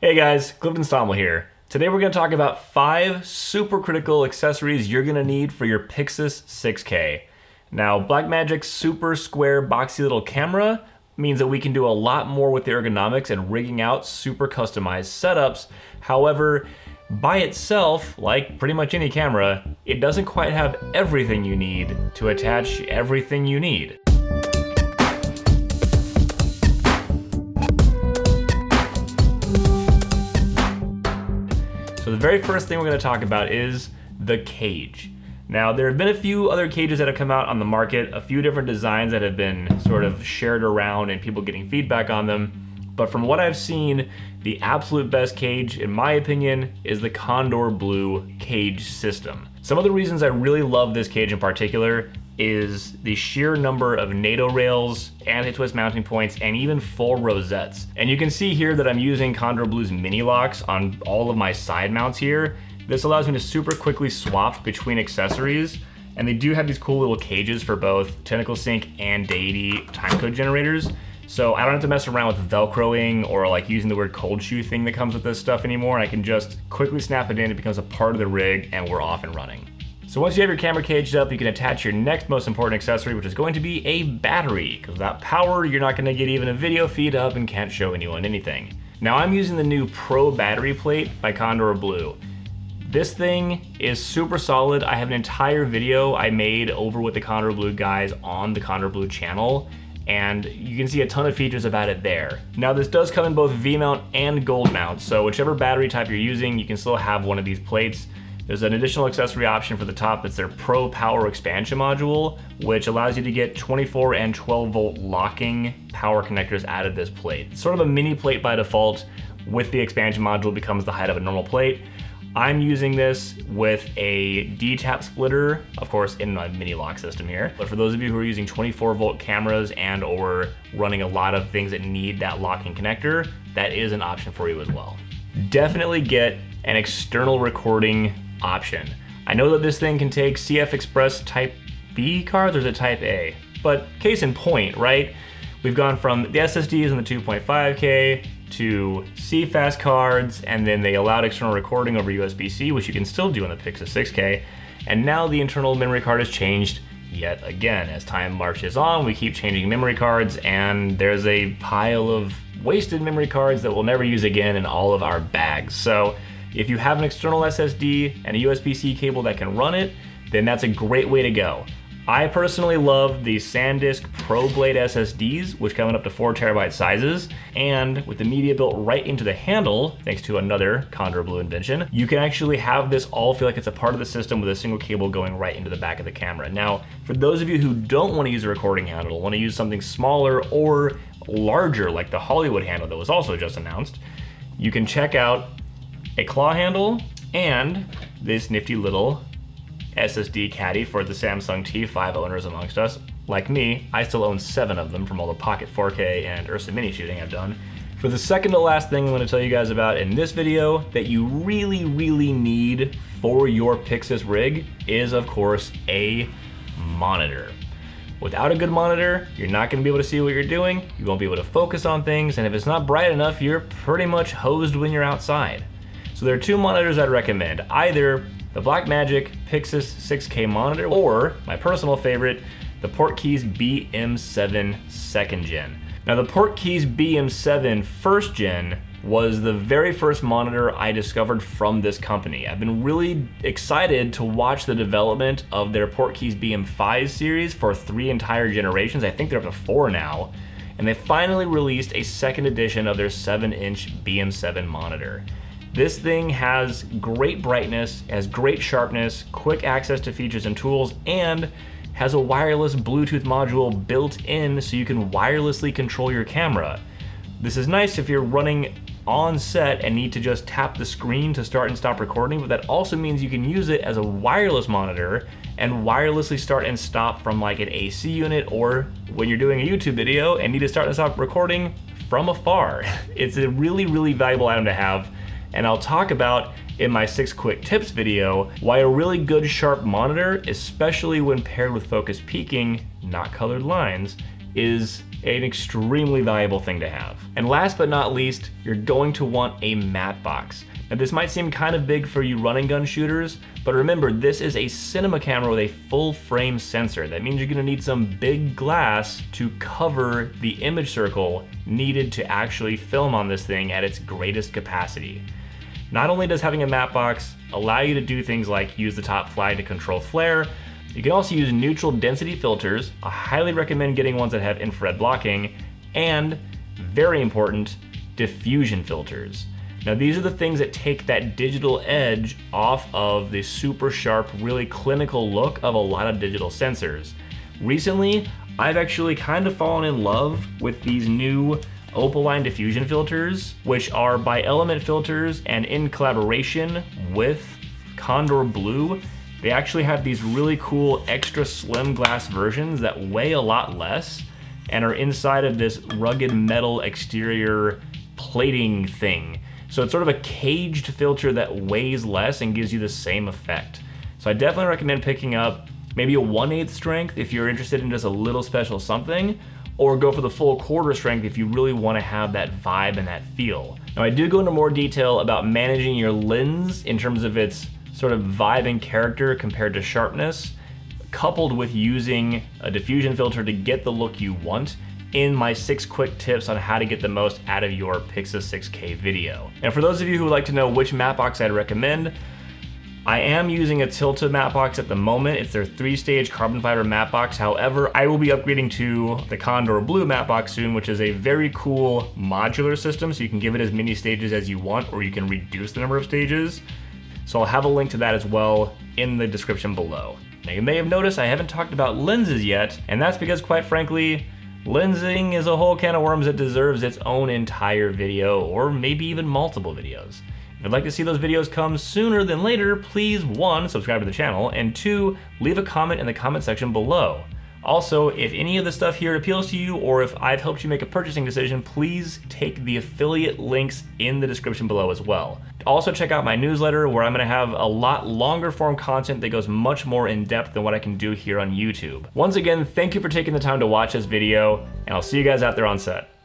Hey guys, Clifton Stommel here. Today we're going to talk about 5 super critical accessories you're going to need for your Pyxis 6K. Now, Blackmagic's super square boxy little camera means that we can do a lot more with the ergonomics and rigging out super customized setups. However, by itself, like pretty much any camera, it doesn't quite have everything you need to attach everything you need. So the very first thing we're going to talk about is the cage. Now, there have been a few other cages that have come out on the market, a few different designs that have been sort of shared around and people getting feedback on them. But from what I've seen, the absolute best cage, in my opinion, is the Kondor Blue cage system. Some of the reasons I really love this cage in particular is the sheer number of NATO rails, anti-twist mounting points, and even full rosettes. And you can see here that I'm using Kondor Blue's mini locks on all of my side mounts here. This allows me to super quickly swap between accessories, and they do have these cool little cages for both Tentacle Sync and Deity timecode generators. So I don't have to mess around with Velcroing or like using the weird cold shoe thing that comes with this stuff anymore. I can just quickly snap it in, it becomes a part of the rig, and we're off and running. So once you have your camera caged up, you can attach your next most important accessory, which is going to be a battery, because without power, you're not gonna get even a video feed up and can't show anyone anything. Now I'm using the new Pro battery plate by Kondor Blue. This thing is super solid. I have an entire video I made over with the Kondor Blue guys on the Kondor Blue channel, and you can see a ton of features about it there. Now this does come in both V-mount and gold mount, so whichever battery type you're using, you can still have one of these plates. There's an additional accessory option for the top that's their Pro Power Expansion Module, which allows you to get 24 and 12 volt locking power connectors out of this plate. It's sort of a mini plate by default. With the expansion module, becomes the height of a normal plate. I'm using this with a D-tap splitter, of course in my mini lock system here. But for those of you who are using 24 volt cameras and or running a lot of things that need that locking connector, that is an option for you as well. Definitely get an external recording option. I know that this thing can take CF Express Type B cards, or is it Type A? But case in point, right? We've gone from the SSDs in the 2.5K to CFast cards, and then they allowed external recording over USB-C, which you can still do on the Pyxis 6K. And now the internal memory card has changed yet again. As time marches on, we keep changing memory cards, and there's a pile of wasted memory cards that we'll never use again in all of our bags. So if you have an external SSD and a USB-C cable that can run it, then that's a great way to go. I personally love the SanDisk Pro Blade SSDs, which come in up to 4 terabyte sizes, and with the media built right into the handle, thanks to another Kondor Blue invention, you can actually have this all feel like it's a part of the system with a single cable going right into the back of the camera. Now, for those of you who don't want to use a recording handle, want to use something smaller or larger, like the Hollywood handle that was also just announced, you can check out a claw handle and this nifty little SSD caddy for the Samsung T5 owners amongst us. Like me, I still own 7 of them from all the Pocket 4K and Ursa Mini shooting I've done. For the second to last thing I'm going to tell you guys about in this video that you really need for your Pyxis rig is, of course, a monitor. Without a good monitor, you're not going to be able to see what you're doing, you won't be able to focus on things, and if it's not bright enough, you're pretty much hosed when you're outside. So there are 2 monitors I'd recommend, either the Blackmagic Pyxis 6K monitor, or my personal favorite, the Portkeys BM7 2nd Gen. Now the Portkeys BM7 1st Gen was the very first monitor I discovered from this company. I've been really excited to watch the development of their Portkeys BM5 series for 3 entire generations. I think they're up to 4 now. And they finally released a 2nd edition of their 7-inch BM7 monitor. This thing has great brightness, has great sharpness, quick access to features and tools, and has a wireless Bluetooth module built in so you can wirelessly control your camera. This is nice if you're running on set and need to just tap the screen to start and stop recording, but that also means you can use it as a wireless monitor and wirelessly start and stop from like an AC unit, or when you're doing a YouTube video and need to start and stop recording from afar. It's a really valuable item to have. And I'll talk about in my 6 quick tips video why a really good sharp monitor, especially when paired with focus peaking, not colored lines, is an extremely valuable thing to have. And last but not least, you're going to want a matte box. Now this might seem kind of big for you run and gun shooters, but remember, this is a cinema camera with a full frame sensor. That means you're gonna need some big glass to cover the image circle needed to actually film on this thing at its greatest capacity. Not only does having a matte box allow you to do things like use the top flag to control flare, you can also use neutral density filters. I highly recommend getting ones that have infrared blocking, and very important, diffusion filters. Now these are the things that take that digital edge off of the super sharp, really clinical look of a lot of digital sensors. Recently, I've actually kind of fallen in love with these new Opaline diffusion filters, which are by Element Filters, and in collaboration with Kondor Blue, they actually have these really cool extra slim glass versions that weigh a lot less and are inside of this rugged metal exterior plating thing. So it's sort of a caged filter that weighs less and gives you the same effect. So I definitely recommend picking up maybe a 1/8 strength if you're interested in just a little special something, or go for the full quarter strength if you really want to have that vibe and that feel. Now I do go into more detail about managing your lens in terms of its sort of vibe and character compared to sharpness, coupled with using a diffusion filter to get the look you want, in my 6 quick tips on how to get the most out of your Pyxis 6K video. And for those of you who would like to know which matte box I'd recommend, I am using a Tilta matte box at the moment. It's their 3-stage carbon fiber matte box. However, I will be upgrading to the Kondor Blue matte box soon, which is a very cool modular system, so you can give it as many stages as you want, or you can reduce the number of stages. So I'll have a link to that as well in the description below. Now you may have noticed I haven't talked about lenses yet, and that's because, quite frankly, lensing is a whole can of worms that deserves its own entire video, or maybe even multiple videos. If you'd like to see those videos come sooner than later, please 1, subscribe to the channel, and 2, leave a comment in the comment section below. Also, if any of the stuff here appeals to you, or if I've helped you make a purchasing decision, please take the affiliate links in the description below as well. Also check out my newsletter, where I'm gonna have a lot longer form content that goes much more in depth than what I can do here on YouTube. Once again, thank you for taking the time to watch this video, and I'll see you guys out there on set.